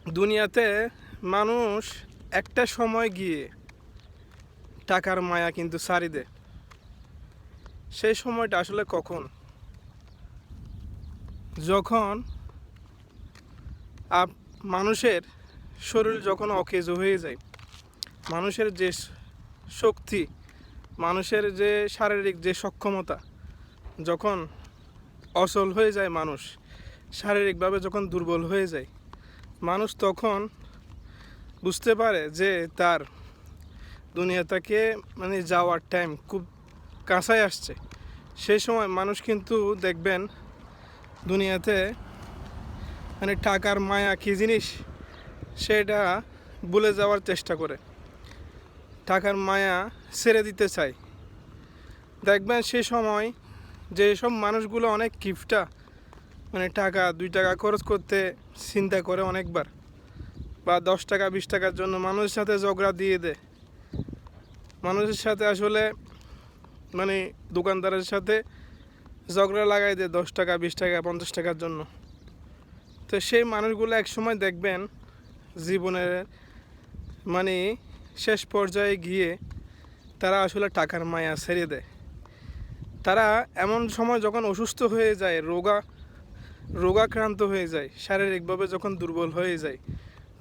দুনিয়াতে মানুষ একটা সময় গিয়ে টাকার মায়া কিন্তু ছাড়ি দেয়। সেই সময়টা আসলে কখন? যখন মানুষের শরীর যখন অকেজ হয়ে যায়, মানুষের যে শক্তি, মানুষের যে শারীরিক যে সক্ষমতা যখন অচল হয়ে যায়, মানুষ শারীরিকভাবে যখন দুর্বল হয়ে যায়, মানুষ তখন বুঝতে পারে যে তার দুনিয়া থেকে যাওয়ার টাইম খুব কাছায় আসছে। সেই সময় মানুষ কিন্তু দেখবেন দুনিয়াতে টাকার মায়া কী জিনিস সেটা ভুলে যাওয়ার চেষ্টা করে, টাকার মায়া ছেড়ে দিতে চায়। দেখবেন সে সময় যে সব মানুষগুলো অনেক কিপটা, টাকা 2 টাকা খরচ করতে চিন্তা করে অনেকবার, বা 10 টাকা 20 টাকার জন্য মানুষের সাথে ঝগড়া দিয়ে দেয়, মানুষের সাথে আসলে দোকানদারের সাথে ঝগড়া লাগাই দেয় 10 টাকা 20 টাকা 50 টাকার জন্য। তো সেই মানুষগুলো এক সময় দেখবেন জীবনের শেষ পর্যায়ে গিয়ে তারা আসলে টাকার মায়া ছেড়ে দেয়। তারা এমন সময় যখন অসুস্থ হয়ে যায়, রোগাক্রান্ত হয়ে যায়, শারীরিকভাবে যখন দুর্বল হয়ে যায়,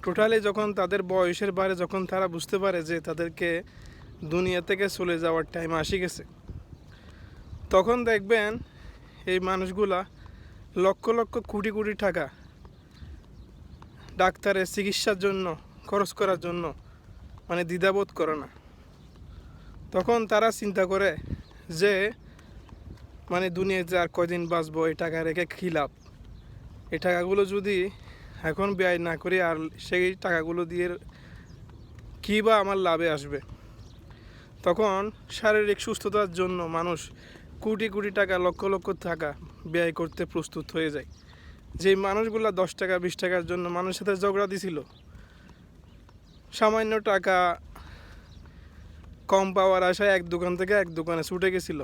টোটালি যখন তাদের বয়সের বারে যখন তারা বুঝতে পারে যে তাদেরকে দুনিয়া থেকে চলে যাওয়ার টাইম আসি গেছে, তখন দেখবেন এই মানুষগুলা লক্ষ লক্ষ কোটি কোটি টাকা ডাক্তারের চিকিৎসার জন্য খরচ করার জন্য দ্বিধাবোধ করে না। তখন তারা চিন্তা করে যে দুনিয়াতে আর কয়দিন বাঁচবো, এই টাকা রেখে কী লাভ, এই টাকাগুলো যদি এখন ব্যয় না করি আর সেই টাকাগুলো দিয়ে কী বা আমার লাভে আসবে। তখন শারীরিক সুস্থতার জন্য মানুষ কোটি কোটি টাকা লক্ষ লক্ষ টাকা ব্যয় করতে প্রস্তুত হয়ে যায়। যে মানুষগুলো 10 টাকা 20 টাকার জন্য মানুষের সাথে ঝগড়া দিছিল, সামান্য টাকা কম পাওয়ার আশায় এক দোকান থেকে এক দোকানে ছুটে গেছিল,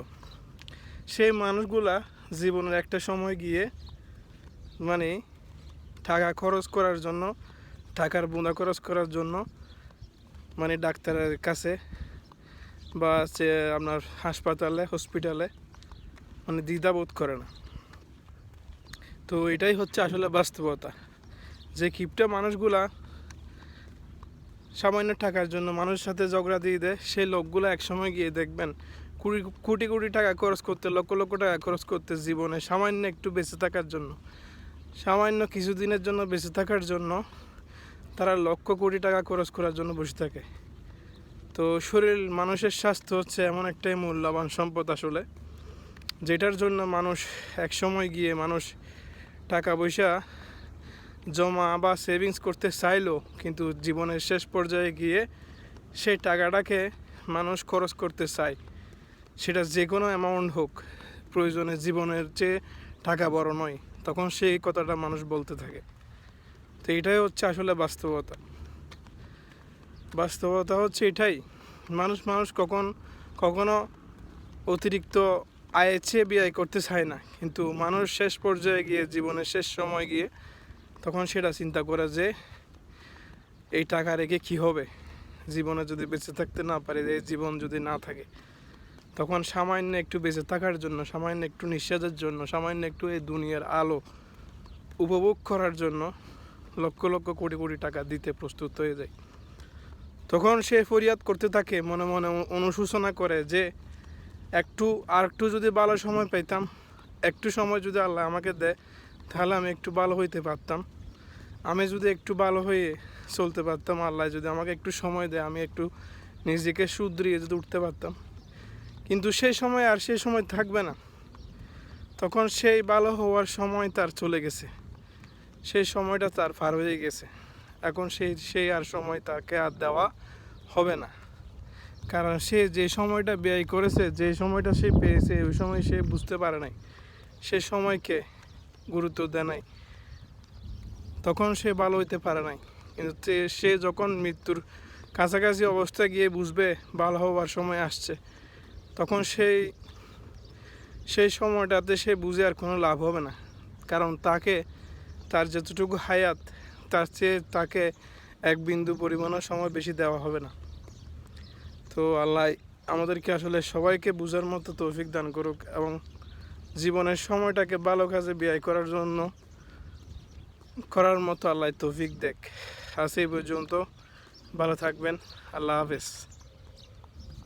সেই মানুষগুলা জীবনের একটা সময় গিয়ে টাকা খরচ করার জন্য, টাকার বোঁদা খরচ করার জন্য ডাক্তারের কাছে বা আপনার হাসপাতালে হসপিটালে দ্বিধাবোধ করে না। তো এটাই হচ্ছে আসলে বাস্তবতা, যে কিপটা মানুষগুলা সামান্য টাকার জন্য মানুষের সাথে ঝগড়া দিয়ে দেয়। সেই লোকগুলো একসময় গিয়ে দেখবেন কোটি কোটি টাকা খরচ করতে, লক্ষ লক্ষ টাকা খরচ করতে জীবনে সামান্য একটু বেঁচে থাকার জন্য, সামান্য কিছুদিনের জন্য বেঁচে থাকার জন্য তারা লক্ষ কোটি টাকা খরচ করার জন্য বসে থাকে। তো মানুষের স্বাস্থ্য হচ্ছে এমন একটাই মূল্যবান সম্পদ আসলে, যেটার জন্য মানুষ একসময় গিয়ে টাকা পয়সা জমা বা সেভিংস করতে চাইলো, কিন্তু জীবনের শেষ পর্যায়ে গিয়ে সেই টাকাটাকে মানুষ খরচ করতে চায়, সেটা যে কোনো অ্যামাউন্ট হোক, প্রয়োজনে জীবনের চেয়ে টাকা বড় নয়, তখন সেই কথাটা মানুষ বলতে থাকে। তো এটাই হচ্ছে আসলে বাস্তবতা হচ্ছে এটাই। মানুষ কখনো অতিরিক্ত আয়ের চেয়ে ব্যয় করতে চায় না, কিন্তু মানুষ শেষ পর্যায়ে গিয়ে, জীবনের শেষ সময় গিয়ে তখন সেটা চিন্তা করে যে এই টাকা রেখে কী হবে, জীবনে যদি বেঁচে থাকতে না পারে, এই জীবন যদি না থাকে, তখন সামান্য একটু বেঁচে থাকার জন্য, সামান্য একটু নিঃশ্বাসের জন্য, সামান্য একটু এই দুনিয়ার আলো উপভোগ করার জন্য লক্ষ লক্ষ কোটি কোটি টাকা দিতে প্রস্তুত হয়ে যায়। তখন সে ফরিয়াদ করতে থাকে, মনে মনে অনুশোচনা করে যে আর একটু যদি ভালো সময় পেতাম, একটু সময় যদি আল্লাহ আমাকে দেয়, তাহলে আমি একটু ভালো হইতে পারতাম, আমি যদি একটু ভালো হয়ে চলতে পারতাম, আল্লাহ যদি আমাকে একটু সময় দেয়, আমি একটু নিজেকে শুধরিয়ে যদি উঠতে পারতাম। কিন্তু সেই সময় থাকবে না, তখন সেই ভালো হওয়ার সময় তার চলে গেছে, সেই সময়টা তার পার হয়ে গেছে। এখন সেই আর সময় তাকে আর দেওয়া হবে না, কারণ সে যে সময়টা ব্যয় করেছে, যে সময়টা সে পেয়েছে, ওই সময় সে বুঝতে পারে নাই, সে সময়কে গুরুত্ব দেয় নাই, তখন সে ভালো হইতে পারে নাই। কিন্তু সে যখন মৃত্যুর কাছাকাছি অবস্থায় গিয়ে বুঝবে ভালো হওয়ার সময় আসছে, তখন সেই সময়টাতে সে বুঝে আর কোনো লাভ হবে না, কারণ তার যতটুকু হায়াত, তার চেয়ে তাকে এক বিন্দু পরিমাণও সময় বেশি দেওয়া হবে না। তো আল্লাহ আমাদেরকে আসলে সবাইকে বোঝার মতো তৌফিক দান করুক এবং জীবনের সময়টাকে ভালো কাজে ব্যয় করার মতো আল্লাহ তৌফিক দেখ। আজ এই পর্যন্ত, ভালো থাকবেন, আল্লাহ হাফেজ।